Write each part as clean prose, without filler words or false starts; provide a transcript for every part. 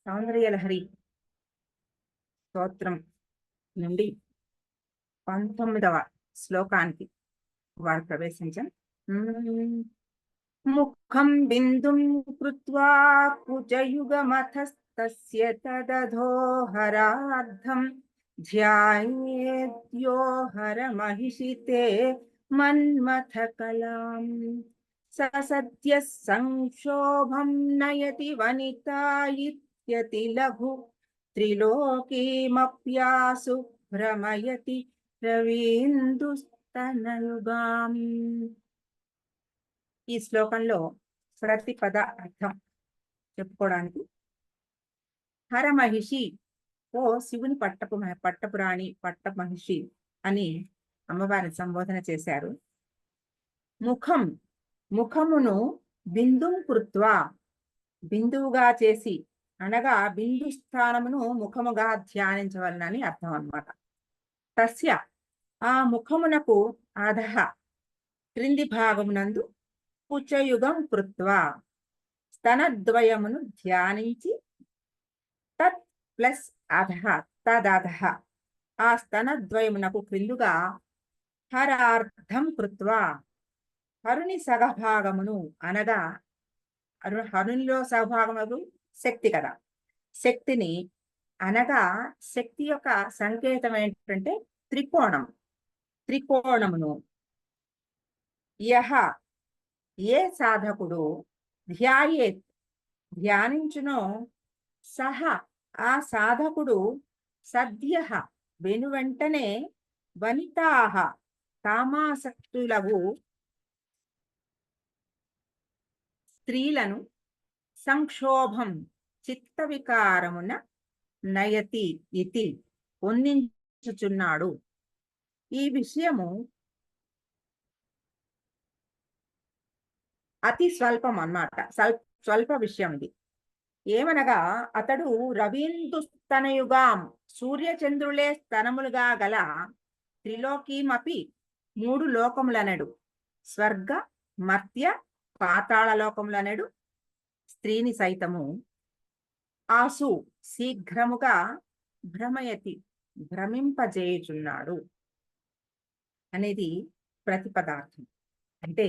సౌందర్యలహరి స్తోత్రం నుండి 19వ శ్లోకానికి వారు ప్రవేశించాం. ముఖం బిందుం కృత్వా కుజయుగమథస్తస్య తదధోహరార్థం ధ్యాయేద్యో హరమహిషితే మన్మథ కలాం సద్య సంక్షోభం నయతి వనితాయిత్యతి లఘు త్రిలోకీమప్యాసు భ్రమయతి రవీందుస్తనయుగాం. ఈ శ్లోకంలో ప్రతి పద అర్థం చెప్పుకోవడానికి హరమహిషి ఓ శివుని పట్టపురాణి పట్టమహిషి అని అమ్మవారిని సంబోధన చేశారు. ముఖమును బిందుం కృత్వా బిందువుగా చేసి అనగా బిందు స్థానమును ముఖముగా ధ్యానించవలనని అర్థం అన్నమాట. తస్య ఆ ముఖమునకు అధః క్రింది భాగమునందు కుచయుగం కృత్వా స్తనద్వయమును ధ్యానించి తత్ ప్లస్ అధః తదధః ఆ స్తనద్వయమునకు క్రిందుగా హరార్థం కృత్వా హరుని సగభాగమును అనగా హరునిలో సగభాగమును శక్తి కదా, శక్తిని అనగా శక్తి యొక్క సంకేతం ఏంటంటే త్రికోణమును యహ ఏ సాధకుడు ధ్యానించునో సహ ఆ సాధకుడు సద్యః వెనువెంటనే వనితాః కామాసక్తులగు స్త్రీలను సంక్షోభం చిత్త వికారమున నయతి ఇతి పొందించుచున్నాడు. ఈ విషయము అతి స్వల్పం అన్నమాట, స్వల్ప విషయం ఇది. ఏమనగా అతడు రవీందుస్తనయుగాం సూర్యచంద్రులే స్తనములుగా గల త్రిలోకీమపి 3 లోకములనడు స్వర్గ మర్త్య పాతాళ లోకములనడు స్త్రీని సైతము ఆసు శీఘ్రముగా భ్రమింపజేయుచున్నాడు అనేది ప్రతిపదార్థం. అంటే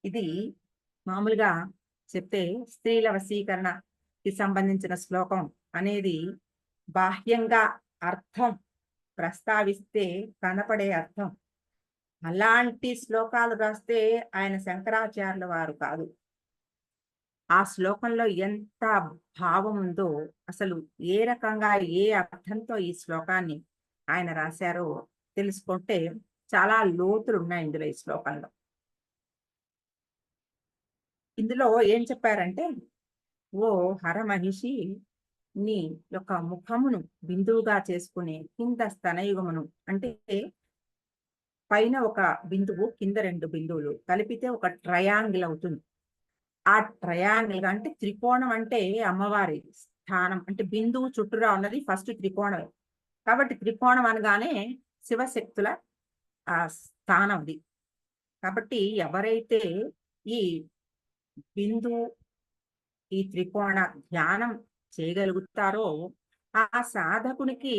ఇది మామూలుగా చెప్తే స్త్రీల వశీకరణకి సంబంధించిన శ్లోకం అనేది బాహ్యంగా అర్థం ప్రస్తావిస్తే కనపడే అర్థం. అలాంటి శ్లోకాలు రాస్తే ఆయన శంకరాచార్యుల వారు కాదు. ఆ శ్లోకంలో ఎంత భావం ఉందో, అసలు ఏ రకంగా ఏ అర్థంతో ఈ శ్లోకాన్ని ఆయన రాశారో తెలుసుకుంటే చాలా లోతులు ఉన్నాయి ఇందులో. ఈ శ్లోకంలో ఇందులో ఏం చెప్పారంటే, ఓ హరమహిషి నీ యొక్క ముఖమును బిందువుగా చేసుకునే కింద స్తనయుగమును, అంటే పైన ఒక బిందువు కింద 2 బిందువులు కలిపితే ఒక ట్రయాంగిల్ అవుతుంది. ఆ ట్రయాంగిల్ అంటే త్రికోణం అంటే అమ్మవారి స్థానం, అంటే బిందువు చుట్టూరా ఉన్నది ఫస్ట్ త్రికోణమే కాబట్టి త్రికోణం అనగానే శివశక్తుల ఆ స్థానం అది. కాబట్టి ఎవరైతే ఈ బిందువు ఈ త్రికోణ ధ్యానం చేయగలుగుతారో ఆ సాధకునికి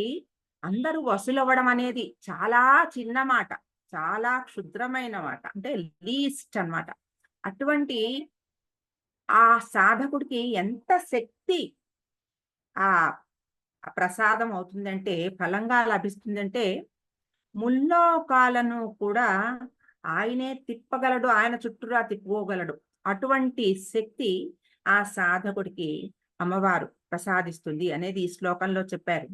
అందరూ వసూలవ్వడం అనేది చాలా చిన్న మాట, చాలా క్షుద్రమైన మాట, అంటే లీస్ట్ అన్నమాట. అటువంటి ఆ సాధకుడికి ఎంత శక్తి ఆ ప్రసాదం అవుతుందంటే, ఫలంగా లభిస్తుందంటే, ముల్లోకాలను కూడా ఆయనే తిప్పగలడు, ఆయన చుట్టూరా తిప్పుకోగలడు. అటువంటి శక్తి ఆ సాధకుడికి అమ్మవారు ప్రసాదిస్తుంది అనేది ఈ శ్లోకంలో చెప్పారు.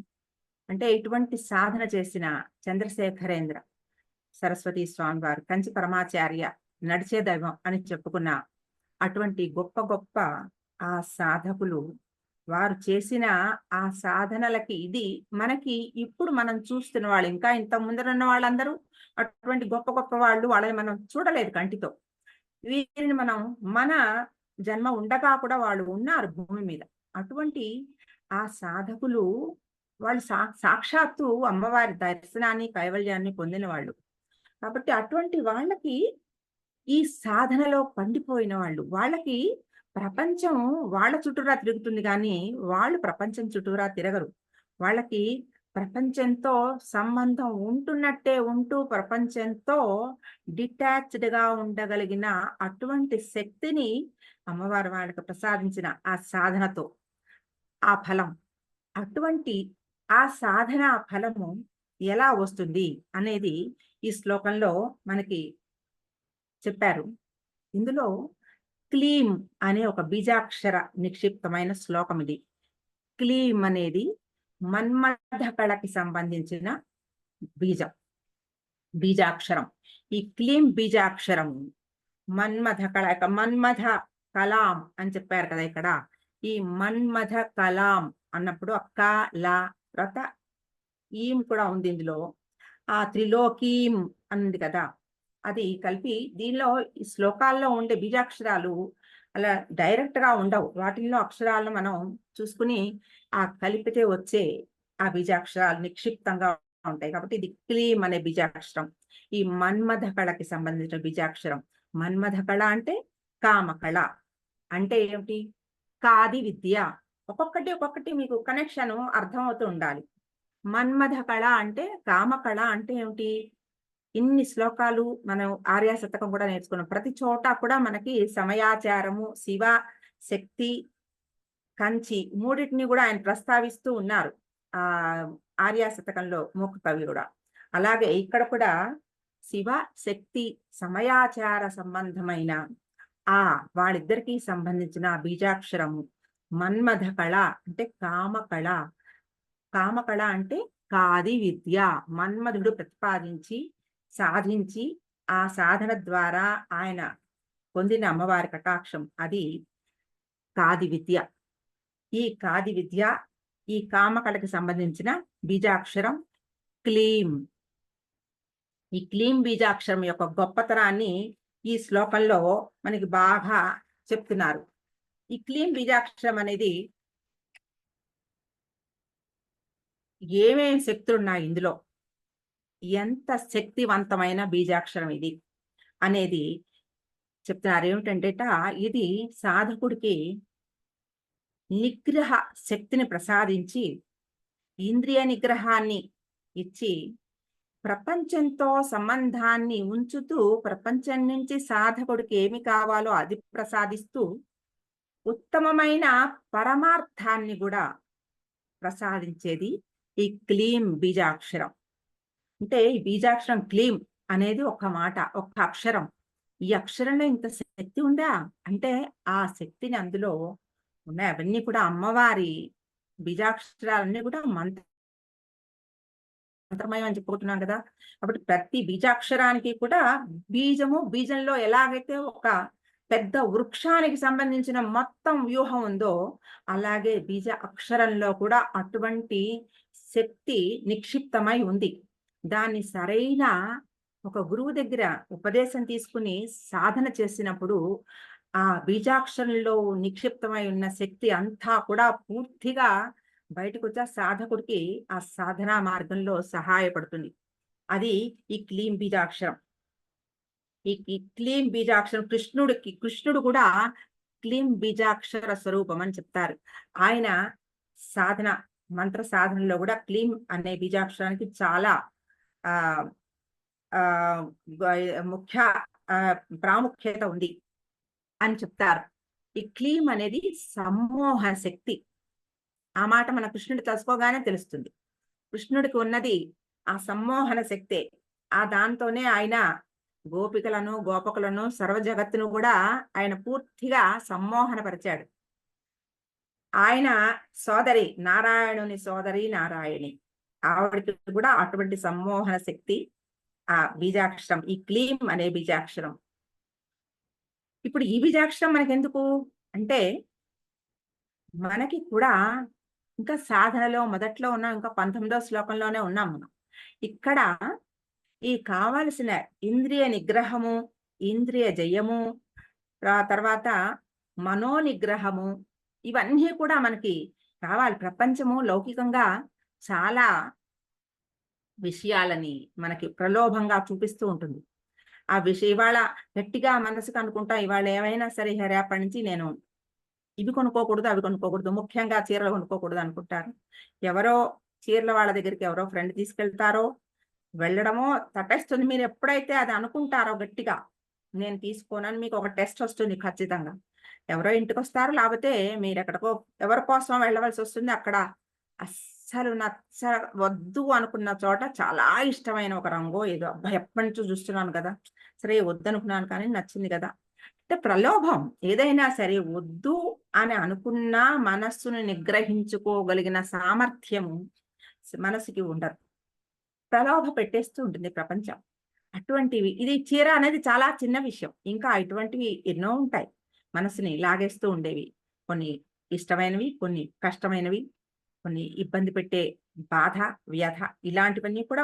అంటే ఇటువంటి సాధన చేసిన చంద్రశేఖరేంద్ర సరస్వతి స్వామి వారు కంచి పరమాచార్య నడిచే దైవం అని చెప్పుకున్న అటువంటి గొప్ప గొప్ప ఆ సాధకులు వారు చేసిన ఆ సాధనలకి ఇది మనకి ఇప్పుడు మనం చూస్తున్న వాళ్ళు, ఇంకా ఇంత ముందరున్న వాళ్ళందరూ అటువంటి గొప్ప గొప్ప వాళ్ళు, వాళ్ళని మనం చూడలేదు కంటితో. వీరిని మనం మన జన్మ ఉండగా కూడా వాళ్ళు ఉన్నారు భూమి మీద. అటువంటి ఆ సాధకులు వాళ్ళు సాక్షాత్తు అమ్మవారి దర్శనాన్ని కైవల్యాన్ని పొందిన వాళ్ళు. కాబట్టి అటువంటి వాళ్ళకి ఈ సాధనలో పండిపోయిన వాళ్ళు, వాళ్ళకి ప్రపంచం వాళ్ళ చుట్టూరా తిరుగుతుంది కానీ వాళ్ళు ప్రపంచం చుట్టూరా తిరగరు. వాళ్ళకి ప్రపంచంతో సంబంధం ఉంటున్నట్టే ఉంటూ ప్రపంచంతో డిటాచ్డ్‌గా ఉండగలిగిన అటువంటి శక్తిని అమ్మవారు వాళ్ళకి ప్రసాదించిన ఆ సాధనతో ఆ ఫలం. అటువంటి ఆ సాధన ఫలము ఎలా వస్తుంది అనేది ఈ శ్లోకంలో మనకి చెప్పారు. ఇందులో క్లీం అనే ఒక బీజాక్షర నిక్షిప్తమైన శ్లోకం ఇది. క్లీం అనేది మన్మథ కళకి సంబంధించిన బీజం, బీజాక్షరం. ఈ క్లీం బీజాక్షరం మన్మథ కళ, మన్మథ కలాం అని చెప్పారు కదా ఇక్కడ. ఈ మన్మథ కలాం అన్నప్పుడు క, ల, తర్వాత ఈం కూడా ఉంది ఇందులో. ఆ త్రిలోకీం ఉంది కదా, అది కలిపి దీనిలో ఈ శ్లోకాల్లో ఉండే బీజాక్షరాలు అలా డైరెక్ట్ గా ఉండవు. వాటిల్లో అక్షరాలను మనం చూసుకుని ఆ కలిపితే వచ్చే ఆ బీజాక్షరాలు నిక్షిప్తంగా ఉంటాయి. కాబట్టి ఇది క్లీం అనే బీజాక్షరం. ఈ మన్మథ కళకి సంబంధించిన బీజాక్షరం. మన్మథ కళ అంటే కామకళ. అంటే ఏమిటి? కాది విద్య. ఒక్కొక్కటి ఒక్కొక్కటి మీకు కనెక్షన్ అర్థమవుతూ ఉండాలి. మన్మథ కళ అంటే కామకళ అంటే ఏమిటి? ఇన్ని శ్లోకాలు మనం ఆర్యాశతకం కూడా నేర్చుకున్నాం. ప్రతి చోట కూడా మనకి సమయాచారము, శివ, శక్తి, కంచి మూడిటిని కూడా ఆయన ప్రస్తావిస్తూ ఉన్నారు. ఆ ఆర్యాశతకంలో మూక కవి కూడా. అలాగే ఇక్కడ కూడా శివ, శక్తి, సమయాచార సంబంధమైన ఆ వాళ్ళిద్దరికీ సంబంధించిన బీజాక్షరము మన్మథ కళ అంటే కామకళ. కామకళ అంటే కాది విద్య. మన్మధుడు ప్రతిపాదించి సాధించి ఆ సాధన ద్వారా ఆయన పొందిన అమ్మవారి కటాక్షం అది కాది విద్య. ఈ కాది విద్య ఈ కామకళకి సంబంధించిన బీజాక్షరం క్లీం. ఈ క్లీం బీజాక్షరం యొక్క గొప్పతనాన్ని ఈ శ్లోకంలో మనకి బాగా చెప్తున్నారు. ఈ క్లీం బీజాక్షరం అనేది ఏమేమి శక్తులు ఉన్నాయి ఇందులో, ఎంత శక్తివంతమైన బీజాక్షరం ఇది అనేది చెప్తున్నారు. ఏమిటంటేట ఇది సాధకుడికి నిగ్రహ శక్తిని ప్రసాదించి ఇంద్రియ నిగ్రహాన్ని ఇచ్చి ప్రపంచంతో సంబంధాన్ని ఉంచుతూ ప్రపంచం నుంచి సాధకుడికి ఏమి కావాలో అది ప్రసాదిస్తూ ఉత్తమమైన పరమార్థాన్ని కూడా ప్రసాదించేది ఈ క్లీం బీజాక్షరం. అంటే ఈ బీజాక్షరం క్లీం అనేది ఒక మాట, ఒక అక్షరం. ఈ అక్షరంలో ఇంత శక్తి ఉందా అంటే ఆ శక్తిని అందులో ఉన్నాయి. అవన్నీ కూడా అమ్మవారి బీజాక్షరాలన్నీ కూడా మంత్రమయం అని చెప్పుకుంటున్నాం కదా. కాబట్టి ప్రతి బీజాక్షరానికి కూడా బీజము, బీజంలో ఎలాగైతే ఒక పెద్ద వృక్షానికి సంబంధించిన మొత్తం వ్యూహం ఉందో అలాగే బీజ అక్షరంలో కూడా అటువంటి శక్తి నిక్షిప్తమై ఉంది. దాన్ని సరైన ఒక గురువు దగ్గర ఉపదేశం తీసుకుని సాధన చేసినప్పుడు ఆ బీజాక్షరంలో నిక్షిప్తమై ఉన్న శక్తి అంతా కూడా పూర్తిగా బయటకు వచ్చి సాధకుడికి ఆ సాధనా మార్గంలో సహాయపడుతుంది. అది ఈ క్లీం బీజాక్షరం. ఈ క్లీం బీజాక్షరం కృష్ణుడు కూడా క్లీం బీజాక్షర స్వరూపం అని చెప్తారు. ఆయన సాధన మంత్ర సాధనలో కూడా క్లీం అనే బీజాక్షరానికి చాలా ఆ ఆ ముఖ్య ప్రాముఖ్యత ఉంది అని చెప్తారు. ఈ క్లీం అనేది సమ్మోహ శక్తి. ఆ మాట మన కృష్ణుడు తెలుసుకోగానే తెలుస్తుంది. కృష్ణుడికి ఉన్నది ఆ సమ్మోహన శక్తే. ఆ దాంతోనే ఆయన గోపికలను, గోపకులను, సర్వ జగత్తును కూడా ఆయన పూర్తిగా సమ్మోహనపరిచాడు. ఆయన సోదరి నారాయణుని సోదరి నారాయణి, ఆవిడకి కూడా అటువంటి సమ్మోహన శక్తి ఆ బీజాక్షరం, ఈ క్లీం అనే బీజాక్షరం. ఇప్పుడు ఈ బీజాక్షరం మనకెందుకు అంటే మనకి కూడా ఇంకా సాధనలో మొదట్లో ఉన్నాం, ఇంకా 19వ శ్లోకంలోనే ఉన్నాం మనం. ఇక్కడ ఈ కావలసిన ఇంద్రియ నిగ్రహము, ఇంద్రియ జయము, తర్వాత మనో నిగ్రహము, ఇవన్నీ కూడా మనకి కావాలి. ప్రపంచము లౌకికంగా చాలా విషయాలని మనకి ప్రలోభంగా చూపిస్తూ ఉంటుంది. ఆ విషయం ఇవాళ గట్టిగా మనసుకు అనుకుంటా, ఇవాళ ఏమైనా సరే రేపటి నుంచి నేను ఇవి కొనుక్కోకూడదు, అవి కొనుక్కోకూడదు. ముఖ్యంగా చీరలు కొనుక్కోకూడదు అనుకుంటారు. ఎవరో చీరల వాళ్ళ దగ్గరికి ఎవరో ఫ్రెండ్ తీసుకెళ్తారో, వెళ్ళడమో తటేస్తుంది. మీరు ఎప్పుడైతే అది అనుకుంటారో గట్టిగా, నేను తీసుకోనని మీకు ఒక టెస్ట్ వస్తుంది ఖచ్చితంగా. ఎవరో ఇంటికొస్తారు, లేపోతే మీరెక్కడికో ఎవరి కోసం వెళ్ళవలసొస్తుంది. అక్కడ అస్సలు వద్దు అనుకున్న చోట చాలా ఇష్టమైన ఒక రంగో ఏదో అబ్బా! ఎప్పటినుంచో చూస్తున్నాను గదా! సరే వద్దనుకున్నాను కానీ నచ్చింది గదా! అంటే ప్రలోభం. ఏదైనా సరే వద్దు అని అనుకున్నా మనస్సును నిగ్రహించుకోగలిగిన సామర్థ్యము మనసుకి ఉండదు. ప్రలోభ పెట్టేస్తూ ఉంటుంది ప్రపంచం. అటువంటివి ఇది చీర అనేది చాలా చిన్న విషయం. ఇంకా ఇటువంటివి ఎన్నో ఉంటాయి. మనసుని లాగేస్తూ ఉండేవి. కొన్ని ఇష్టమైనవి, కొన్ని కష్టమైనవి, కొన్ని ఇబ్బంది పెట్టే బాధ, వ్యధ ఇలాంటివన్నీ కూడా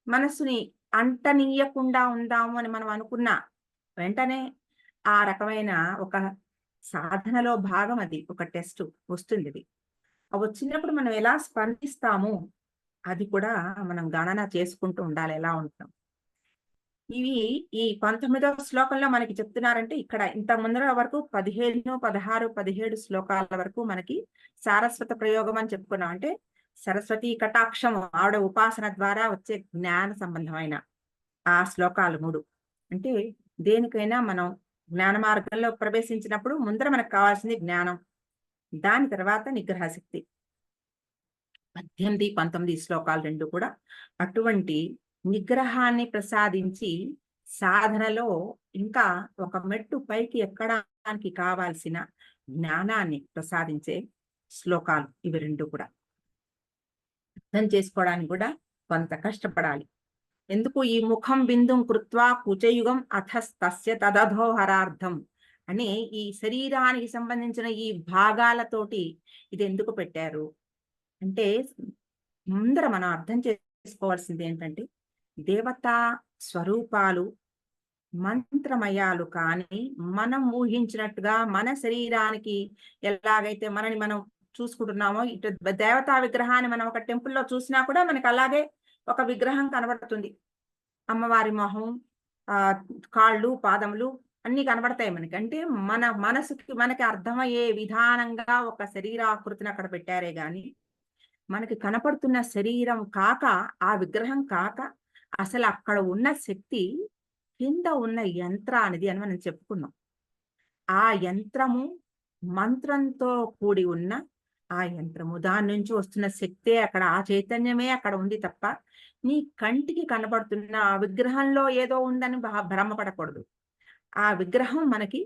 మనస్సుని అంటనీయకుండా ఉందాము అని మనం అనుకున్న వెంటనే ఆ రకమైన ఒక సాధనలో భాగం అది. ఒక టెస్టు వస్తుందిది. వచ్చినప్పుడు మనం ఎలా స్పందిస్తాము, అది కూడా మనం గణన చేసుకుంటూ ఉండాలి ఎలా ఉంటున్నాం. ఇవి ఈ 19వ శ్లోకంలో మనకి చెప్తున్నారంటే ఇక్కడ ఇంత ముందర వరకు 15, 16, 17 శ్లోకాల వరకు మనకి సారస్వత ప్రయోగం అని చెప్పుకున్నాం. అంటే సరస్వతి కటాక్షం ఆవిడ ఉపాసన ద్వారా వచ్చే జ్ఞాన సంబంధమైన ఆ శ్లోకాలు 3. అంటే దేనికైనా మనం జ్ఞాన మార్గంలో ప్రవేశించినప్పుడు ముందర మనకు కావాల్సింది జ్ఞానం. దాని తర్వాత నిగ్రహ శక్తి. 18, 19 శ్లోకాలు 2 కూడా అటువంటి నిగ్రహాన్ని ప్రసాదించి సాధనలో ఇంకా ఒక మెట్టు పైకి ఎక్కడానికి కావాల్సిన జ్ఞానాన్ని ప్రసాదించే శ్లోకాలు ఇవి 2 కూడా. అర్థం చేసుకోవడానికి కూడా కొంత కష్టపడాలి. ఎందుకు ఈ ముఖం బిందుం కృత్వా కుచయుగం అథస్తస్య తదధోహరార్థం అని ఈ శరీరానికి సంబంధించిన ఈ భాగాలతోటి ఇది ఎందుకు పెట్టారు అంటే ముందర మనం అర్థం చేసుకోవాల్సింది ఏంటంటే దేవతా స్వరూపాలు మంత్రమయాలు కానీ మనం ఊహించినట్టుగా మన శరీరానికి ఎలాగైతే మనని మనం చూసుకుంటున్నామో ఇటు దేవతా విగ్రహాన్ని మనం ఒక టెంపుల్లో చూసినా కూడా మనకి అలాగే ఒక విగ్రహం కనబడుతుంది. అమ్మవారి మొహం, కాళ్ళు, పాదములు అన్నీ కనబడతాయి మనకి. అంటే మన మనసుకి మనకి అర్థమయ్యే విధానంగా ఒక శరీరాకృతిని అక్కడ పెట్టారే గాని, మనకి కనపడుతున్న శరీరం కాక, ఆ విగ్రహం కాక, అసలు అక్కడ ఉన్న శక్తి కింద ఉన్న యంత్రానిది అని మనం చెప్పుకున్నాం. ఆ యంత్రము మంత్రంతో కూడి ఉన్న ఆ యంత్రము. దాని నుంచి వస్తున్న శక్తే అక్కడ ఆ చైతన్యమే అక్కడ ఉంది తప్ప, నీ కంటికి కనబడుతున్న ఆ విగ్రహంలో ఏదో ఉందని భ్రమపడకూడదు. ఆ విగ్రహం మనకి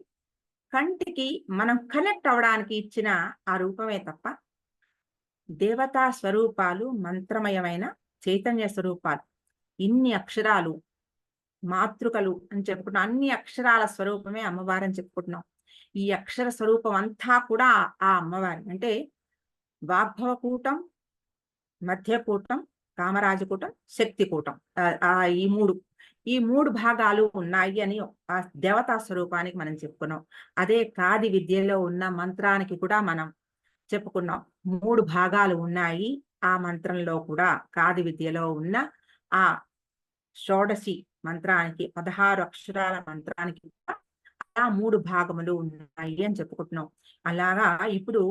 కంటికి మనం కనెక్ట్ అవ్వడానికి ఇచ్చిన ఆ రూపమే తప్ప, దేవతా స్వరూపాలు మంత్రమయమైన చైతన్య స్వరూపాలు. ఇన్ని అక్షరాలు, మాతృకలు అని చెప్పుకుంటున్నాం. అన్ని అక్షరాల స్వరూపమే అమ్మవారని చెప్పుకుంటున్నాం. ఈ అక్షర స్వరూపం అంతా కూడా ఆ అమ్మవారి. అంటే వాగ్భవకూటం, మధ్యకూటం, కామరాజకూటం, శక్తికూటం. ఈ 3 భాగాలు ఉన్నాయి అని ఆ దేవతా స్వరూపానికి మనం చెప్పుకున్నాం. అదే కాది విద్యలో ఉన్న మంత్రానికి కూడా మనం చెప్పుకున్నాం. 3 భాగాలు ఉన్నాయి. ఆ మంత్రంలో కూడా కాది విద్యలో ఉన్న ఆ షోడశి మంత్రానికి 16 అక్షరాల మంత్రానికి అలా 3 భాగములు ఉన్నాయి అని చెప్పుకుంటున్నాం. అలాగా ఇప్పుడు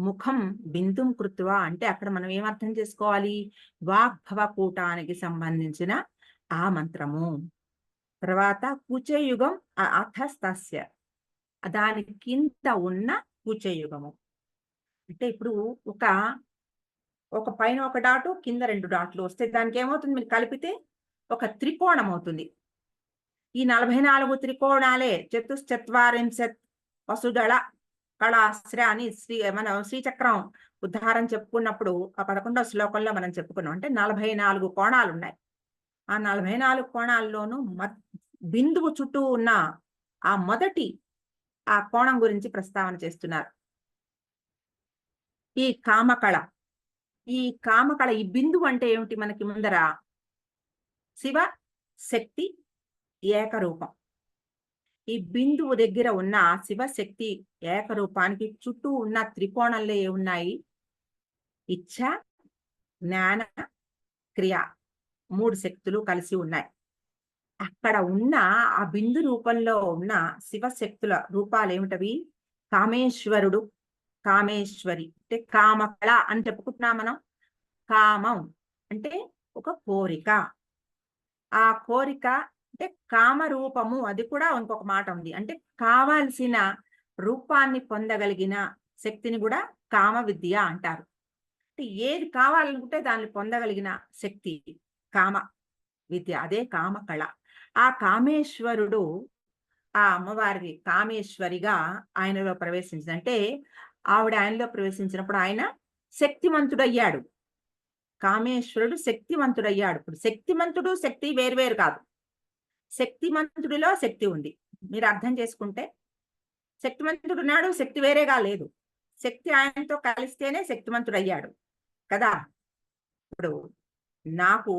ముఖం బిందుం కృత్వా అంటే అక్కడ మనం ఏమర్థం చేసుకోవాలి? వాగ్భవకూటానికి సంబంధించిన ఆ మంత్రము. తర్వాత కుచయుగం అథస్తస్య దాని కింద ఉన్న కుచయుగము. అంటే ఇప్పుడు ఒక పైన ఒక డాటు, కింద 2 డాట్లు వస్తే దానికి ఏమవుతుంది మీరు కలిపితే ఒక త్రికోణం అవుతుంది. ఈ 44 త్రికోణాలే చతుశ్చత్వారింశత్ వసుదళ కళాశ్ర అని మనం శ్రీచక్రం ఉద్ధారం చెప్పుకున్నప్పుడు ఆ 11వ శ్లోకంలో మనం చెప్పుకున్నాం. అంటే 44 కోణాలున్నాయి. ఆ 44 కోణాల్లోనూ బిందువు చుట్టూ ఉన్న ఆ మొదటి ఆ కోణం గురించి ప్రస్తావన చేస్తున్నారు. ఈ కామకళ. ఈ బిందువు అంటే ఏమిటి మనకి ముందర? శివ శక్తి ఏకరూపం. ఈ బిందువు దగ్గర ఉన్న శివశక్తి ఏకరూపానికి చుట్టూ ఉన్న త్రికోణంలో ఏమున్నాయి? ఇచ్ఛ, జ్ఞాన, క్రియ 3 శక్తులు కలిసి ఉన్నాయి. అక్కడ ఉన్న ఆ బిందు రూపంలో ఉన్న శివశక్తుల రూపాలు ఏమిటవి? కామేశ్వరుడు, కామేశ్వరి అంటే కామకళ అని చెప్పుకుంటున్నాం మనం. కామం అంటే ఒక కోరిక. ఆ కోరిక అంటే కామరూపము, అది కూడా ఇంకొక మాట ఉంది. అంటే కావాల్సిన రూపాన్ని పొందగలిగిన శక్తిని కూడా కామ విద్య అంటారు. అంటే ఏది కావాలనుకుంటే దాన్ని పొందగలిగిన శక్తి కామ విద్య. అదే కామ కళ. ఆ కామేశ్వరుడు ఆ అమ్మవారి కామేశ్వరిగా ఆయనలో ప్రవేశించింది. అంటే ఆవిడ ఆయనలో ప్రవేశించినప్పుడు ఆయన శక్తిమంతుడయ్యాడు. కామేశ్వరుడు శక్తివంతుడయ్యాడు. ఇప్పుడు శక్తిమంతుడు, శక్తి వేరు కాదు. శక్తిమంతుడిలో శక్తి ఉంది. మీరు అర్థం చేసుకుంటే శక్తిమంతుడున్నాడు, శక్తి వేరేగా లేదు. శక్తి ఆయనతో కలిస్తేనే శక్తిమంతుడయ్యాడు కదా! ఇప్పుడు నాకు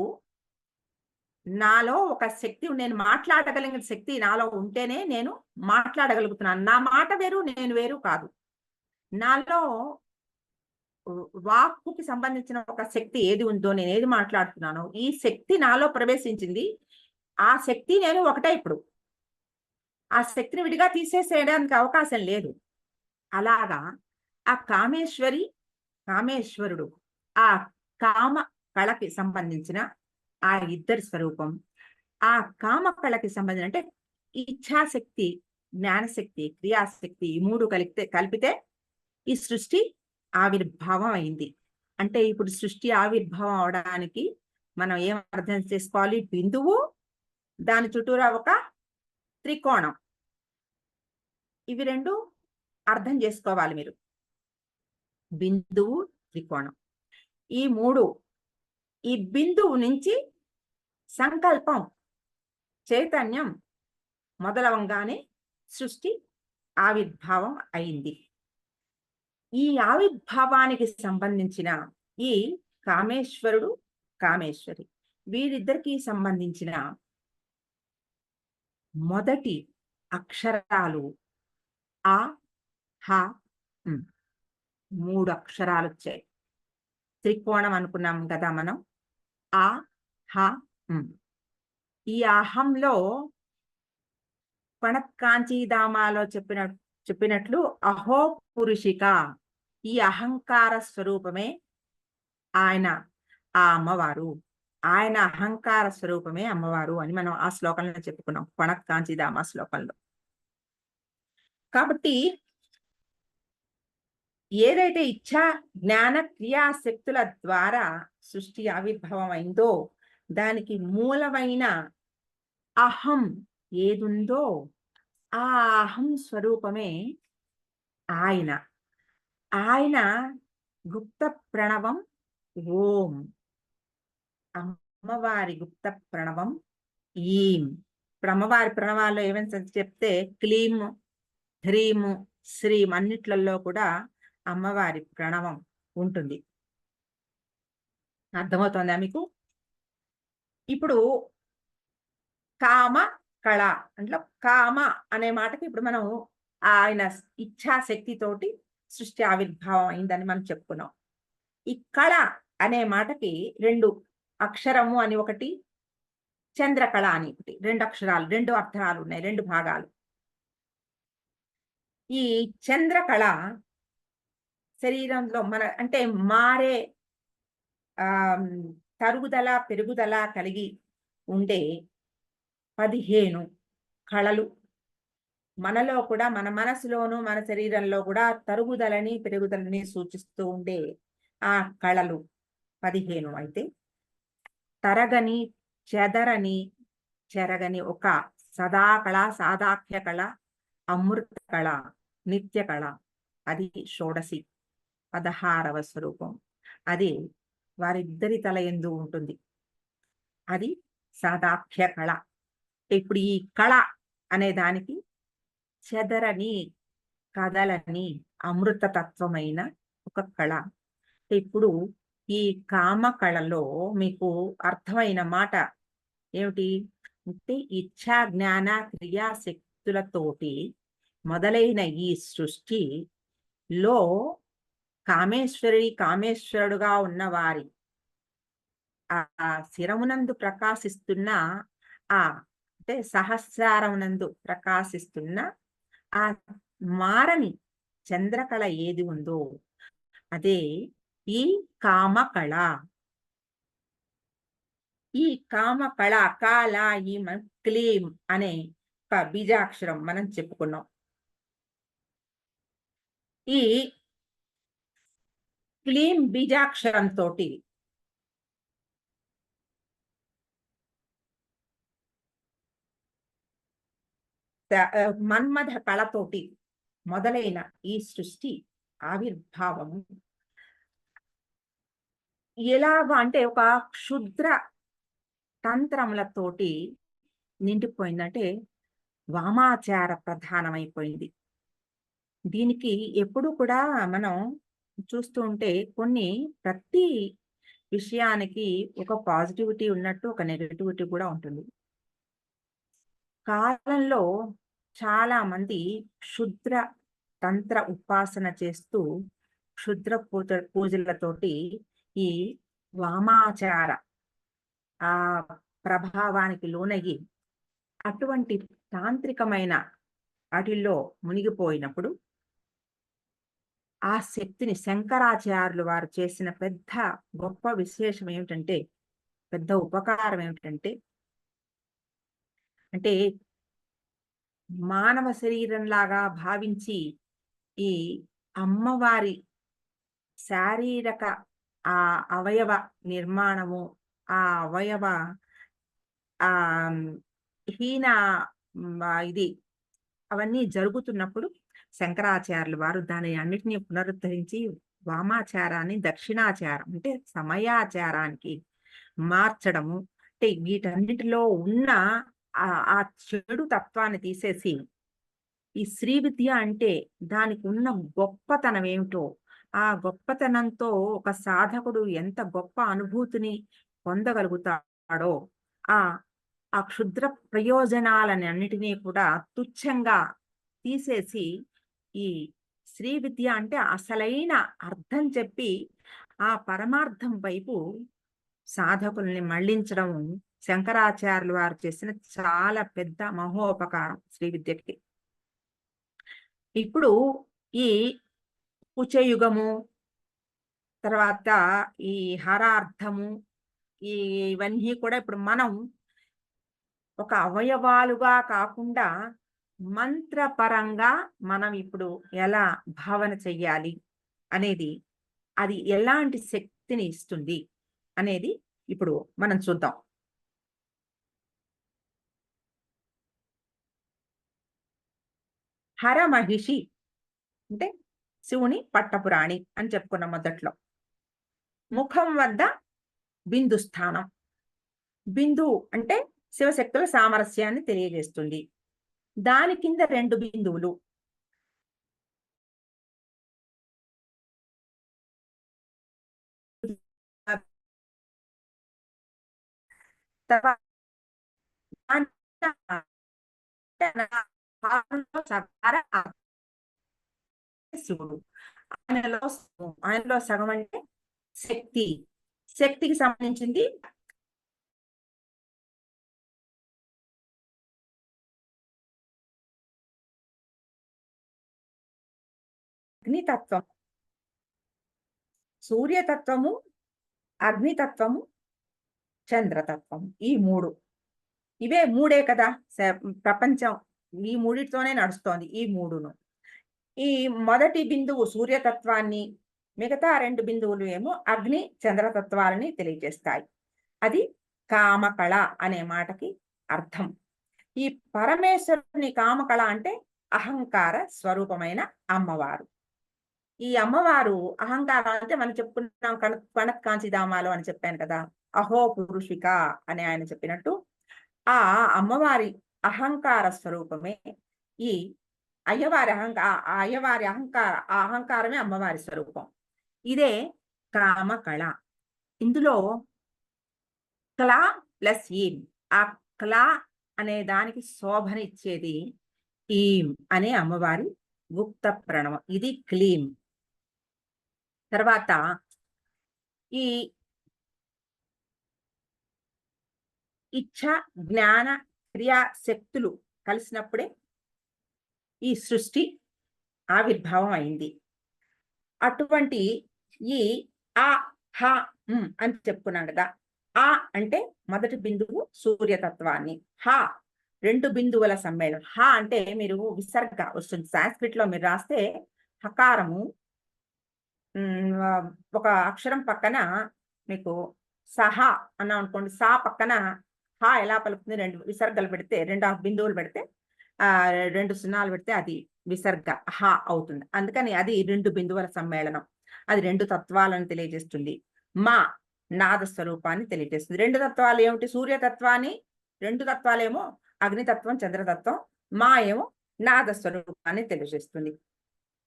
నాలో ఒక శక్తి, నేను మాట్లాడగలిగిన శక్తి నాలో ఉంటేనే నేను మాట్లాడగలుగుతున్నాను. నా మాట వేరు, నేను వేరు కాదు. నాలో వాక్కుకి సంబంధించిన ఒక శక్తి ఏది ఉందో, నేనేది మాట్లాడుతున్నానో, ఈ శక్తి నాలో ప్రవేశించింది. ఆ శక్తి నేను ఒకటే ఇప్పుడు. ఆ శక్తిని విడిగా తీసేసేయడానికి అవకాశం లేదు. అలాగా ఆ కామేశ్వరి, కామేశ్వరుడు ఆ కామ కళకి సంబంధించిన ఆ ఇద్దరి స్వరూపం. ఆ కామ కళకి సంబంధించిన అంటే ఇచ్ఛాశక్తి, జ్ఞానశక్తి, క్రియాశక్తి ఈ 3 కలిపితే ఈ సృష్టి ఆవిర్భావం అయింది. అంటే ఇప్పుడు సృష్టి ఆవిర్భావం అవడానికి మనం ఏం అర్థం చేసుకోవాలి? బిందువు, దాని చుట్టూరా ఒక త్రికోణం. ఇవి 2 అర్థం చేసుకోవాలి మీరు. బిందువు, త్రికోణం. ఈ 3 ఈ బిందువు నుంచి సంకల్పం, చైతన్యం మొదలవంగానే సృష్టి ఆవిర్భావం అయింది. ఈ ఆవిర్భావానికి సంబంధించిన ఈ కామేశ్వరుడు, కామేశ్వరి వీరిద్దరికీ సంబంధించిన మొదటి అక్షరాలు ఆ, హ, మ్. 3 అక్షరాలు వచ్చాయి. త్రికోణం అనుకున్నాం కదా మనం. ఆ, హ, మ్. ఈ అహంలో పణకాంచీదామాలో చెప్పినట్లు అహో పురుషిక, ఈ అహంకార స్వరూపమే ఆయన, ఆ అమ్మవారు. ఆయన అహంకార స్వరూపమే అమ్మవారు అని మనం ఆ శ్లోకంలో చెప్పుకున్నాం, పణకాంచీదామ శ్లోకంలో. కాబట్టి ఏదైతే ఇచ్ఛా జ్ఞాన క్రియాశక్తుల ద్వారా సృష్టి ఆవిర్భావం అయిందో, దానికి మూలమైన అహం ఏదుందో ఆ అహం స్వరూపమే ఆయన. ఆయన గుప్త ప్రణవం ఓం. అమ్మవారి గుప్త ప్రణవం ఈం. ఇప్పుడు అమ్మవారి ప్రణవాల్లో ఏమైనా చెప్తే క్లీం, హ్రీం, శ్రీం అన్నిట్లలో కూడా అమ్మవారి ప్రణవం ఉంటుంది. అర్థమవుతోందా మీకు? ఇప్పుడు కామ కళ అంటే కామ అనే మాటకి ఇప్పుడు మనం ఆయన ఇచ్ఛాశక్తితోటి సృష్టి ఆవిర్భావం అయిందని మనం చెప్పుకున్నాం. ఈ కళ అనే మాటకి 2 అక్షరము అని ఒకటి, చంద్రకళ అని ఒకటి, 2 అక్షరాలు, 2 అర్థాలు ఉన్నాయి, 2 భాగాలు. ఈ చంద్రకళ శరీరంలో మన అంటే మారే తరుగుదల పెరుగుదల కలిగి ఉండే 15 కళలు మనలో కూడా, మన మనసులోను మన శరీరంలో కూడా తరుగుదలని పెరుగుదలని సూచిస్తూ ఉండే ఆ కళలు 15 అయితే, తరగని, చెదరని, చెరగని ఒక సదాకళ, సాదాఖ్య కళ, అమృత కళ, నిత్య కళ, అది షోడశి 16వ స్వరూపం. అది వారిద్దరి తల యందు ఉంటుంది. అది సాదాఖ్య కళ. ఇప్పుడు ఈ కళ అనే దానికి చెదరని, కదలని, అమృతతత్వమైన ఒక కళ. ఇప్పుడు ఈ కామ కళలో మీకు అర్థమైన మాట ఏమిటి అంటే, ఇచ్ఛా జ్ఞాన క్రియాశక్తులతోటి మొదలైన ఈ సృష్టిలో కామేశ్వరి, కామేశ్వరుడుగా ఉన్నవారి ఆ శిరమునందు ప్రకాశిస్తున్న ఆ అంటే సహస్రారమునందు ప్రకాశిస్తున్న ఆ మారని చంద్రకళ ఏది ఉందో అదే ఈ కామకళ. ఈ కామకళ కాల ఈ క్లీం అనే ఒక బీజాక్షరం మనం చెప్పుకున్నాం. ఈ క్లీం బీజాక్షరం తోటి మన్మథ కళతోటి మొదలైన ఈ సృష్టి ఆవిర్భావము ఎలాగా అంటే ఒక క్షుద్ర తంత్రములతోటి నిండిపోయిందంటే వామాచార ప్రధానమైపోయింది. దీనికి ఎప్పుడు కూడా మనం చూస్తూ ఉంటే ప్రతి విషయానికి ఒక పాజిటివిటీ ఉన్నట్టు ఒక నెగటివిటీ కూడా ఉంటుంది. కాలంలో చాలా మంది క్షుద్ర తంత్ర ఉపాసన చేస్తూ క్షుద్ర పూజలతోటి ఈ వామాచార ఆ ప్రభావానికి లోనయ్యి అటువంటి తాంత్రికమైన వాటిల్లో మునిగిపోయినప్పుడు ఆ శక్తిని శంకరాచార్యులు వారు చేసిన పెద్ద గొప్ప విశేషం ఏమిటంటే, పెద్ద ఉపకారం ఏమిటంటే, అంటే మానవ శరీరంలాగా భావించి ఈ అమ్మవారి శారీరక ఆ అవయవ నిర్మాణము, ఆ అవయవ ఆ హీన ఇది అవన్నీ జరుగుతున్నప్పుడు శంకరాచార్యులు వారు దాని అన్నిటినీ పునరుద్ధరించి వామాచారాన్ని దక్షిణాచారం అంటే సమయాచారానికి మార్చడము, అంటే వీటన్నిటిలో ఉన్న ఆ చెడు తత్వాన్ని తీసేసి ఈ శ్రీ విద్య అంటే దానికి ఉన్న గొప్పతనం ఏమిటో, ఆ గొప్పతనంతో ఒక సాధకుడు ఎంత గొప్ప అనుభూతిని పొందగలుగుతాడో, ఆ ఆ క్షుద్ర ప్రయోజనాలని అన్నిటినీ కూడా తుచ్చంగా తీసేసి ఈ శ్రీ విద్య అంటే అసలైన అర్థం చెప్పి ఆ పరమార్థం వైపు సాధకుల్ని మళ్లించడం శంకరాచార్యులు వారు చేసిన చాలా పెద్ద మహోపకారం శ్రీ విద్యకి. ఇప్పుడు ఈ కుచయుగము తర్వాత ఈ హరార్థము ఇవన్నీ కూడా ఇప్పుడు మనం ఒక అవయవాలుగా కాకుండా మంత్రపరంగా మనం ఇప్పుడు ఎలా భావన చెయ్యాలి అనేది, అది ఎలాంటి శక్తిని ఇస్తుంది అనేది ఇప్పుడు మనం చూద్దాం. హర మహిషి అంటే శివుని పట్టపురాణి అని చెప్పుకున్న మొదట్లో. ముఖం వద్ద బిందు స్థానం. బిందు అంటే శివశక్తుల సామరస్యాన్ని తెలియజేస్తుంది. దాని కింద 2 బిందువులు. తర్వాత శివుడు ఆయనలో సగం అంటే శక్తి. శక్తికి సంబంధించింది అగ్నితత్వం, సూర్యతత్వము, అగ్నితత్వము, చంద్రతత్వం. ఈ 3 ఇవే 3 కదా ప్రపంచం ఈ మూడిటితోనే నడుస్తోంది. ఈ 3ను ఈ మొదటి బిందువు సూర్యతత్వాన్ని, మిగతా 2 బిందువులు ఏమో అగ్ని చంద్రతత్వాలని తెలియజేస్తాయి. అది కామకళ అనే మాటకి అర్థం. ఈ పరమేశ్వరుని కామకళ అంటే అహంకార స్వరూపమైన అమ్మవారు. ఈ అమ్మవారు అహంకారం అంటే మనం చెప్పుకున్నాం కనక్ కాంచీధామాలు అని చెప్పాను కదా, అహో పురుషిక అని ఆయన చెప్పినట్టు ఆ అమ్మవారి అహంకార స్వరూపమే ఈ అయ్యవారి ఆ అహంకారమే అమ్మవారి స్వరూపం. ఇదే కామకళ. ఇందులో క్లా ప్లస్ ఈం, ఆ క్లా అనే దానికి శోభనిచ్చేది ఈం అనే అమ్మవారి గుప్త ప్రణవం. ఇది క్లీం. తర్వాత ఈ ఇచ్ఛ జ్ఞాన క్రియా శక్తులు కలిసినప్పుడే ఈ సృష్టి ఆవిర్భావం అయింది. అటువంటి ఈ ఆ, హ, అని చెప్పుకున్నాం కదా. ఆ అంటే మొదటి బిందువు సూర్యతత్వాన్ని, హ 2 బిందువుల సమ్మేళనం. హ అంటే మీరు విసర్గ వస్తుంది. సాంస్క్రిట్‌లో మీరు రాస్తే హకారము ఒక అక్షరం పక్కన మీకు సహ అన్నామనుకోండి. సా పక్కన హ ఎలా పలుకుతుంది? 2 విసర్గలు పెడితే 2 బిందువులు పెడితే 2 సున్నాలు పెడితే అది విసర్గ హ అవుతుంది. అందుకని అది 2 బిందువుల సమ్మేళనం. అది 2 తత్వాలను తెలియజేస్తుంది. మా నాద స్వరూపాన్ని తెలియజేస్తుంది. 2 తత్వాలు ఏమిటి? సూర్యతత్వాన్ని 2 తత్వాలేమో అగ్నితత్వం, చంద్రతత్వం. మా ఏమో నాద స్వరూపాన్ని తెలియజేస్తుంది.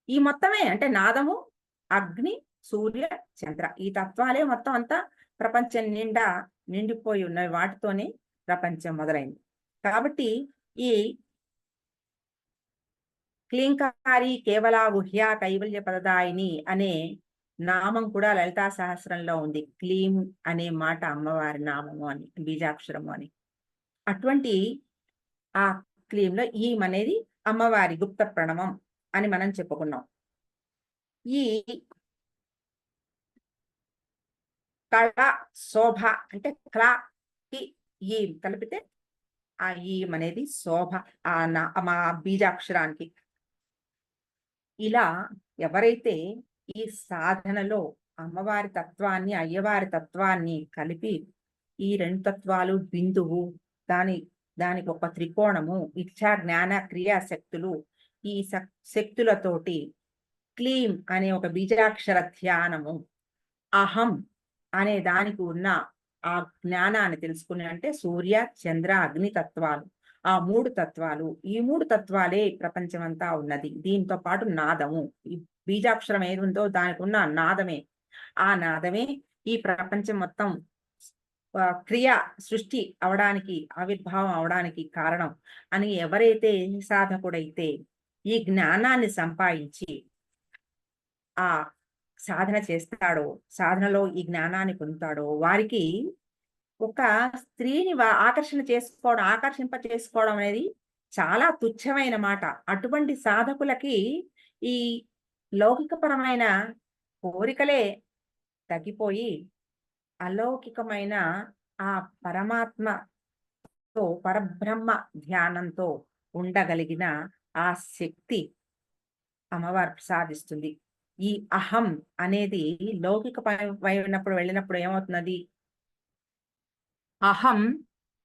ఈ మొత్తమే అంటే నాదము, అగ్ని, సూర్య, చంద్ర ఈ తత్వాలే మొత్తం అంతా ప్రపంచం నిండా నిండిపోయి ఉన్నాయి. వాటితోనే ప్రపంచం మొదలైంది. కాబట్టి ఈ క్లీంకారి కేవల గుహ్య కైవల్య పదదాయిని అనే నామం కూడా లలితా సహస్రంలో ఉంది. క్లీం అనే మాట అమ్మవారి నామము అని, బీజాక్షరము అని. అటువంటి ఆ క్లీంలో ఈం అనేది అమ్మవారి గుప్త ప్రణవం అని మనం చెప్పుకున్నాం. ఈ కళ శోభ అంటే క్లాకి ఈ కలిపితే ఆ ఈం అనేది శోభ మా బీజాక్షరానికి. ఇలా ఎవరైతే ఈ సాధనలో అమ్మవారి తత్వాన్ని, అయ్యవారి తత్వాన్ని కలిపి ఈ 2 తత్వాలు బిందువు, దానికి ఒక త్రికోణము, ఇచ్ఛా, జ్ఞాన, క్రియా శక్తులు, ఈ శక్తులతోటి క్లీం అనే ఒక బీజాక్షర ధ్యానము, అహం అనే దానికి ఉన్న ఆ జ్ఞానాన్ని తెలుసుకుని అంటే సూర్య, చంద్ర, అగ్ని తత్వాలు, ఆ 3 తత్వాలు, ఈ 3 తత్వాలే ప్రపంచమంతా ఉన్నది. దీంతో పాటు నాదము, ఈ బీజాక్షరం ఏది ఉందో దానికి ఉన్న నాదమే. ఆ నాదమే ఈ ప్రపంచం మొత్తం క్రియ సృష్టి అవడానికి, ఆవిర్భావం అవడానికి కారణం అని ఎవరైతే సాధకుడైతే ఈ జ్ఞానాన్ని సంపాదించి ఆ సాధన చేస్తాడో, సాధనలో ఈ జ్ఞానాన్ని పొందుతాడో వారికి ఒక స్త్రీని ఆకర్షింప చేసుకోవడం అనేది చాలా తుచ్చమైన మాట. అటువంటి సాధకులకి ఈ లౌకికపరమైన కోరికలే తగ్గిపోయి అలౌకికమైన ఆ పరమాత్మతో, పరబ్రహ్మ ధ్యానంతో ఉండగలిగిన ఆ శక్తి అమ్మవారు ప్రసాదిస్తుంది. ఈ అహం అనేది లౌకిక వైనప్పుడు వెళ్ళినప్పుడు ఏమవుతున్నది? అహం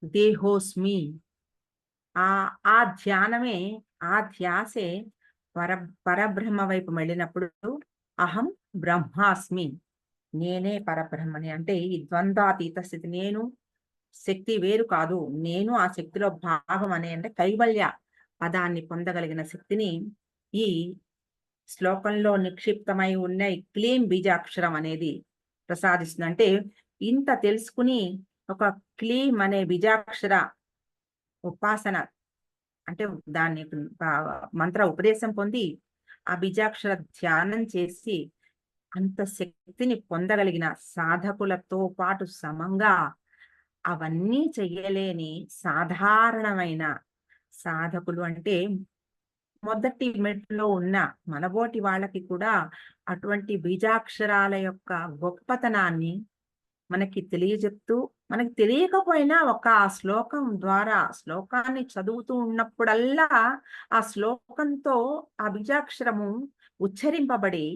దేహోస్మి. ఆ ధ్యానమే, ఆ ధ్యాసే పరబ్రహ్మ వైపు వెళ్ళినప్పుడు అహం బ్రహ్మాస్మి, నేనే పరబ్రహ్మని. అంటే ఈ ద్వంద్వాతీత స్థితి, నేను శక్తి వేరు కాదు, నేను ఆ శక్తిలో భాగం అనే అంటే కైవల్య పదాన్ని పొందగలిగిన శక్తిని ఈ శ్లోకంలో నిక్షిప్తమై ఉన్న ఈ క్లీం బీజాక్షరం అనేది ప్రసాదిస్తుంది. అంటే ఇంత తెలుసుకుని ఒక క్లీం అనే బీజాక్షర ఉపాసన అంటే దాన్ని మంత్ర ఉపదేశం పొంది ఆ బీజాక్షర ధ్యానం చేసి అంత శక్తిని పొందగలిగిన సాధకులతో పాటు సమంగా అవన్నీ చెయ్యలేని సాధారణమైన సాధకులు అంటే మొదటి మెట్లో ఉన్న మనబోటి వాళ్ళకి కూడా అటువంటి బీజాక్షరాల యొక్క గొప్పతనాన్ని మనకి తెలియజెప్తూ, మనకి తెలియకపోయినా ఒక శ్లోకం ద్వారా శ్లోకాన్ని చదువుతూ ఉన్నప్పుడల్లా ఆ శ్లోకంతో ఆ బీజాక్షరము ఉచ్చరింపబడి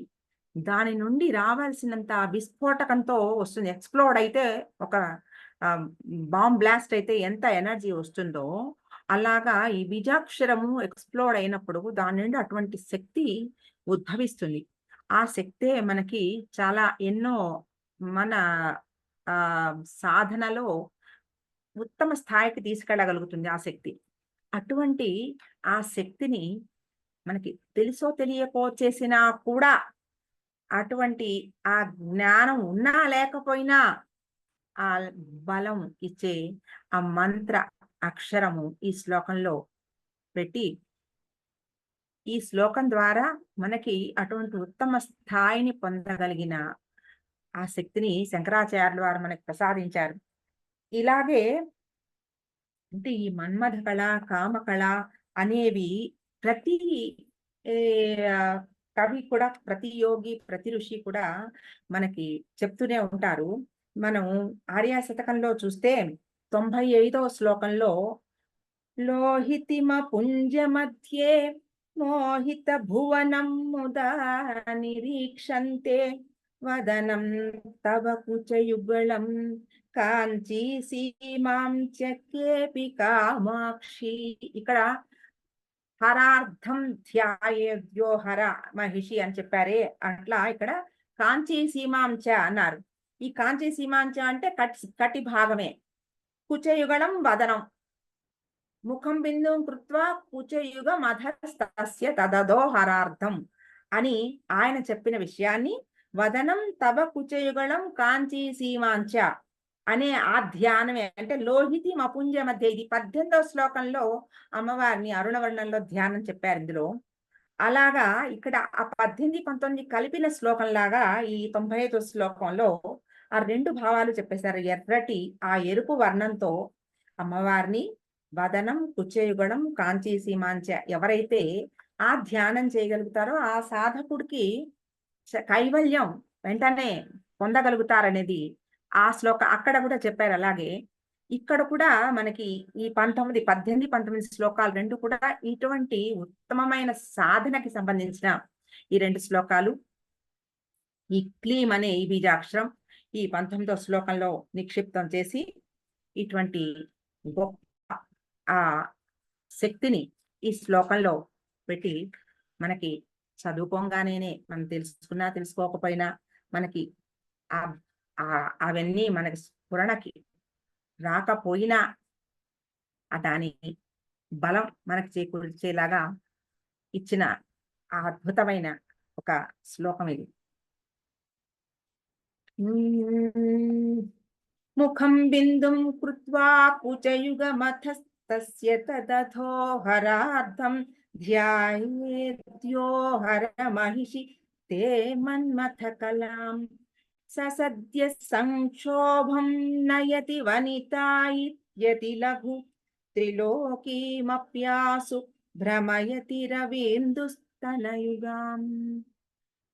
దాని నుండి రావాల్సినంత విస్ఫోటకంతో వస్తుంది. ఎక్స్‌ప్లోడ్ అయితే ఒక బాంబ్ బ్లాస్ట్ అయితే ఎంత ఎనర్జీ వస్తుందో, అలాగా ఈ బీజాక్షరము ఎక్స్‌ప్లోడ్ అయినప్పుడు దాని నుండి అటువంటి శక్తి ఉద్భవిస్తుంది. ఆ శక్తే మనకి చాలా ఎన్నో మన సాధనలో ఉత్తమ స్థాయికి తీసుకెళ్ళగలుగుతుంది ఆ శక్తి. అటువంటి ఆ శక్తిని మనకి తెలుసో తెలియకో చేసినా కూడా అటువంటి ఆ జ్ఞానం ఉన్నా లేకపోయినా ఆ బలం ఇచ్చే ఆ మంత్ర అక్షరము ఈ శ్లోకంలో పెట్టి, ఈ శ్లోకం ద్వారా మనకి అటువంటి ఉత్తమ స్థాయిని పొందగలిగిన ఆ శక్తిని శంకరాచార్యుల వారు మనకు ప్రసాదించారు. ఇలాగే అంటే ఈ మన్మథ కళ, కామ కళ అనేవి ప్రతి ఈ కవి కూడా ప్రతి యోగి, ప్రతి ఋషి కూడా మనకి చెప్తూనే ఉంటారు. మనం ఆర్య శతకంలో చూస్తే 95వ శ్లోకంలో లోహితిమపుంజमध्ये మోహితభువనం ముదా నిరీక్షంతే వదనం తవ కుచయుగళం కాంచీ సీమాం చ కేపి కామాక్షి. ఇక్కడ హరార్థం ధ్యాయేద్యో హర మహిషి అని చెప్పారే, అట్లా ఇక్కడ కాంచీ సీమాంచ అన్నారు. ఈ కాంచీ సీమాంచ అంటే కటి భాగమే. కుచయుగళం వదనం ముఖం బిందుం కృత్వా కుచయుగ మధస్తస్య తదదో హరార్థం అని ఆయన చెప్పిన విషయాన్ని వదనం తవ కుచయుగళం కాంచీ సీమాంచ అనే ఆ ధ్యానమే. అంటే లోహితి మపుంజ మధ్య, ఇది 18వ శ్లోకంలో అమ్మవారిని అరుణవర్ణంలో ధ్యానం చెప్పారు ఇందులో. అలాగా ఇక్కడ ఆ 18, 19 కలిపిన శ్లోకం లాగా ఈ 95వ శ్లోకంలో ఆ రెండు భావాలు చెప్పేశారు. ఎర్రటి ఆ ఎరుపు వర్ణంతో అమ్మవారిని వదనం కుచేయుగడం కాంచీ సీమాంచ ఎవరైతే ఆ ధ్యానం చేయగలుగుతారో ఆ సాధకుడికి కైవల్యం వెంటనే పొందగలుగుతారనేది ఆ అక్కడ కూడా చెప్పారు. అలాగే ఇక్కడ కూడా మనకి ఈ 18, 19 శ్లోకాలు రెండు కూడా ఇటువంటి ఉత్తమమైన సాధనకి సంబంధించిన ఈ రెండు శ్లోకాలు. ఈ క్లీం అనే ఈ బీజాక్షరం ఈ 19వ శ్లోకంలో నిక్షిప్తం చేసి ఇటువంటి గొప్ప ఆ శక్తిని ఈ శ్లోకంలో పెట్టి మనకి చదువుకోగానే మనం తెలుసుకున్నా తెలుసుకోకపోయినా మనకి అవన్నీ మనకి స్ఫురణకి రాకపోయినా దాని బలం మనకు చేకూర్చేలాగా ఇచ్చిన ఆ అద్భుతమైన ఒక శ్లోకం ఇది. ముఖం బిందుం కృత్వా కుచయుగమథస్తస్య తదథో హరార్థం ధ్యాయేద్యో హర మహిషి తే మన్మథ కలాం ససద్య సంక్షోభం నయతి వనితాయిత్యతి లఘు త్రిలోకీమప్యాసు భ్రమయతి రవీందుస్తనయుగాం.